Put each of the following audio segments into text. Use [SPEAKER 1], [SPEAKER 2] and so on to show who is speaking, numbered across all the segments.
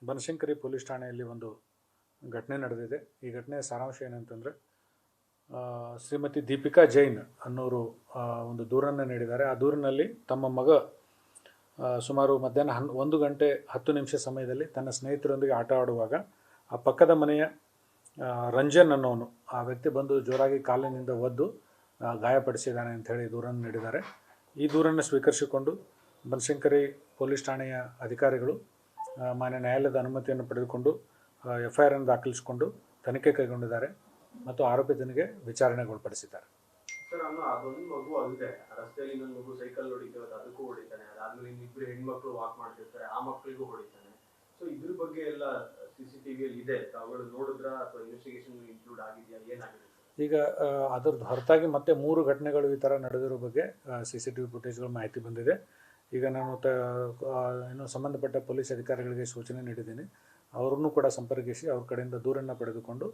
[SPEAKER 1] Banashankari police ಠಾಣೆಯಲ್ಲಿ ಒಂದು ಘಟನೆ ನಡೆದಿದೆ. ಈ ಘಟನೆಯ ಸಾರಾಂಶ ಏನಂತಂದರೆ, ಶ್ರೀಮತಿ ದೀಪಿಕಾ ಜೈನ್ ಅನ್ನೋರು ಒಂದು ದೂರನ್ನು ನೀಡಿದ್ದಾರೆ. ಆ ದೂರಿನಲ್ಲಿ ತಮ್ಮ ಮಗ ಸುಮಾರು ಮಧ್ಯಾಹ್ನ 1 ಗಂಟೆ 10 ನಿಮಿಷ ಸಮಯದಲ್ಲಿ ತನ್ನ ಸ್ನೇಹಿತರೊಂದಿಗೆ ಆಟ ಆಡುವಾಗ ಆ ಪಕ್ಕದ ಮನೆಯ ರಂಜನ್ ಅನ್ನೋನು ಆ ವ್ಯಕ್ತಿ ಬಂದು ಜೋರಾಗಿ ಕಾಲಿನಿಂದ ಒದ್ದು ಗಾಯಪಡಿಸಿದ್ದಾನೆ ಅಂಥೇಳಿ ದೂರನ್ನು ನೀಡಿದ್ದಾರೆ. ಈ ದೂರನ್ನು ಸ್ವೀಕರಿಸಿಕೊಂಡು ಬನಶಂಕರಿ ಪೊಲೀಸ್ ಠಾಣೆಯ ಅಧಿಕಾರಿಗಳು ಮಾನ್ಯ ನ್ಯಾಯಾಲಯದ ಅನುಮತಿಯನ್ನು ಪಡೆದುಕೊಂಡು FIR ಅನ್ನು ದಾಖಲಿಸಿಕೊಂಡು ತನಿಖೆ ಕೈಗೊಂಡಿದ್ದಾರೆ ಮತ್ತು ಆರೋಪಿತನಿಗೆ ವಿಚಾರಣೆಗೊಳಪಡಿಸಿದ್ದಾರೆ.
[SPEAKER 2] ಸರ್, ಅದೊಂದು ಮಗು ಅಲ್ಲದೆ ರಸ್ತೆಯಲ್ಲಿ ಇನ್ನೊಂದು ಮಗು ಸೈಕಲ್ ಹೊಡಿತೀವಲ್ಲ, ಅದಕ್ಕೂ ಹೊಡಿತಾನೆ. ಅದಾದ್ಮೇಲೆ ಇನ್ನಿಬ್ಬರು ಹೆಣ್ಮಕ್ಳು ವಾಕ್ ಮಾಡ್ತಿರ್ತಾರೆ, ಆ ಮಕ್ಕಳಿಗೂ ಹೊಡಿತಾನೆ. ಸೊ ಇದ್ರ ಬಗ್ಗೆ ಎಲ್ಲ CCTV ಇದೆ, ತಾವುಗಳು ನೋಡಿದ್ರಾ ಅಥವಾ ಇನ್ವೆಸ್ಟಿಗೇಷನ್ ಇನ್ಕ್ಲೂಡ್ ಆಗಿದೆಯಾ, ಏನಾಗಿದೆ?
[SPEAKER 1] ಈಗ ಅದರದ್ದು ಹೊರತಾಗಿ ಮತ್ತೆ 3 ಘಟನೆಗಳು ಈ ಥರ ನಡೆದಿರೋ ಬಗ್ಗೆ CCTV ಫುಟೇಜ್ಗಳ ಮಾಹಿತಿ ಬಂದಿದೆ. ಈಗ ನಾನು ಏನು ಸಂಬಂಧಪಟ್ಟ ಪೊಲೀಸ್ ಅಧಿಕಾರಿಗಳಿಗೆ ಸೂಚನೆ ನೀಡಿದ್ದೀನಿ. ಅವ್ರನ್ನೂ ಕೂಡ ಸಂಪರ್ಕಿಸಿ ಅವ್ರ ಕಡೆಯಿಂದ ದೂರನ್ನು ಪಡೆದುಕೊಂಡು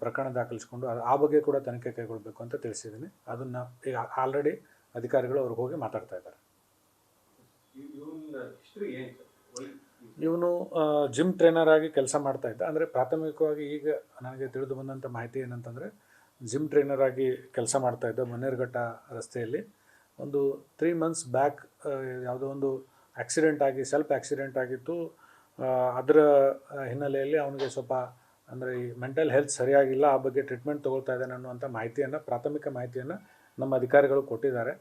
[SPEAKER 1] ಪ್ರಕರಣ ದಾಖಲಿಸಿಕೊಂಡು ಆ ಬಗ್ಗೆ ಕೂಡ ತನಿಖೆ ಕೈಗೊಳ್ಳಬೇಕು ಅಂತ ತಿಳಿಸಿದ್ದೀನಿ. ಅದನ್ನು ಈಗ ಆಲ್ರೆಡಿ ಅಧಿಕಾರಿಗಳು ಅವ್ರಿಗೆ ಹೋಗಿ ಮಾತಾಡ್ತಾ ಇದ್ದಾರೆ. ಇವನು ಜಿಮ್ ಟ್ರೈನರ್ ಆಗಿ ಕೆಲಸ ಮಾಡ್ತಾ ಇದ್ದ. ಅಂದರೆ ಪ್ರಾಥಮಿಕವಾಗಿ ಈಗ ನನಗೆ ತಿಳಿದು ಬಂದಂಥ ಮಾಹಿತಿ ಏನಂತಂದರೆ, ಜಿಮ್ ಟ್ರೈನರ್ ಆಗಿ ಕೆಲಸ ಮಾಡ್ತಾ ಇದ್ದ ಬನ್ನೇರುಘಟ್ಟ ರಸ್ತೆಯಲ್ಲಿ ಒಂದು 3 months ಬ್ಯಾಕ್ ಯಾವುದೋ ಒಂದು ಸೆಲ್ಫ್ ಆಕ್ಸಿಡೆಂಟ್ ಆಗಿತ್ತು. ಅದರ ಹಿನ್ನೆಲೆಯಲ್ಲಿ ಅವನಿಗೆ ಸ್ವಲ್ಪ ಅಂದರೆ ಈ ಮೆಂಟಲ್ ಹೆಲ್ತ್ ಸರಿಯಾಗಿಲ್ಲ, ಆ ಬಗ್ಗೆ ಟ್ರೀಟ್ಮೆಂಟ್ ತೊಗೊಳ್ತಾ ಇದ್ದಾನೆ ಅನ್ನುವಂಥ ಪ್ರಾಥಮಿಕ ಮಾಹಿತಿಯನ್ನು ನಮ್ಮ ಅಧಿಕಾರಿಗಳು ಕೊಟ್ಟಿದ್ದಾರೆ.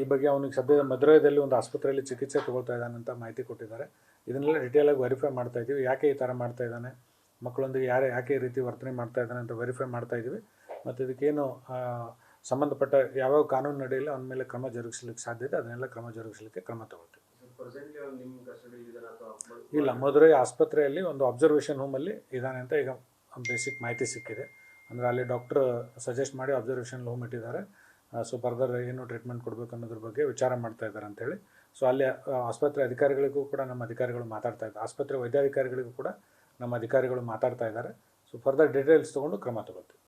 [SPEAKER 1] ಈ ಬಗ್ಗೆ ಅವನಿಗೆ ಸದ್ಯದ ಮಧುರೈದಲ್ಲಿ ಒಂದು ಆಸ್ಪತ್ರೆಯಲ್ಲಿ ಚಿಕಿತ್ಸೆ ತೊಗೊಳ್ತಾ ಇದ್ದಾನೆ ಅಂತ ಮಾಹಿತಿ ಕೊಟ್ಟಿದ್ದಾರೆ. ಇದನ್ನೆಲ್ಲ ಡಿಟೇಲಾಗಿ ವೆರಿಫೈ ಮಾಡ್ತಾ ಇದ್ದೀವಿ. ಯಾಕೆ ಈ ಥರ ಮಾಡ್ತಾ ಇದ್ದಾನೆ, ಮಕ್ಕಳೊಂದಿಗೆ ಯಾಕೆ ಈ ರೀತಿ ವರ್ತನೆ ಮಾಡ್ತಾ ಇದ್ದಾನೆ ಅಂತ ವೆರಿಫೈ ಮಾಡ್ತಾ ಇದ್ದೀವಿ. ಮತ್ತು ಇದಕ್ಕೇನು ಸಂಬಂಧಪಟ್ಟ ಯಾವ್ಯಾವ ಕಾನೂನು ನಡೆಯಲ್ಲ ಅವನ ಮೇಲೆ ಕ್ರಮ ಜರುಗಿಸಲಿಕ್ಕೆ ಸಾಧ್ಯತೆ, ಅದನ್ನೆಲ್ಲ ಕ್ರಮ ಜರುಗಿಸಲಿಕ್ಕೆ ಕ್ರಮ ತಗೊಳ್ತೀವಿ. ಇಲ್ಲ, ಮಧುರೈ ಆಸ್ಪತ್ರೆಯಲ್ಲಿ ಒಂದು ಅಬ್ಸರ್ವೇಷನ್ ಹೋಮಲ್ಲಿ ಇದ್ದಾನೆ ಅಂತ ಈಗ ಬೇಸಿಕ್ ಮಾಹಿತಿ ಸಿಕ್ಕಿದೆ. ಅಂದರೆ ಅಲ್ಲಿ ಡಾಕ್ಟ್ರ್ ಸಜೆಸ್ಟ್ ಮಾಡಿ ಅಬ್ಸರ್ವೇಷನ್ ಹೋಮ್ ಇಟ್ಟಿದ್ದಾರೆ. ಸೊ ಫರ್ದರ್ ಏನು ಟ್ರೀಟ್ಮೆಂಟ್ ಕೊಡಬೇಕು ಅನ್ನೋದ್ರ ಬಗ್ಗೆ ವಿಚಾರ ಮಾಡ್ತಾ ಇದ್ದಾರೆ ಅಂತೇಳಿ. ಸೊ ಅಲ್ಲಿ ಆಸ್ಪತ್ರೆ ಅಧಿಕಾರಿಗಳಿಗೂ ಕೂಡ ನಮ್ಮ ಅಧಿಕಾರಿಗಳು ಮಾತಾಡ್ತಾ ಇದ್ದಾರೆ. ಆಸ್ಪತ್ರೆ ವೈದ್ಯಾಧಿಕಾರಿಗಳಿಗೂ ಕೂಡ ನಮ್ಮ ಅಧಿಕಾರಿಗಳು ಮಾತಾಡ್ತಾ ಇದ್ದಾರೆ. ಸೊ ಫರ್ದರ್ ಡೀಟೇಲ್ಸ್ ತೊಗೊಂಡು ಕ್ರಮ ತಗೊಳ್ತೀವಿ.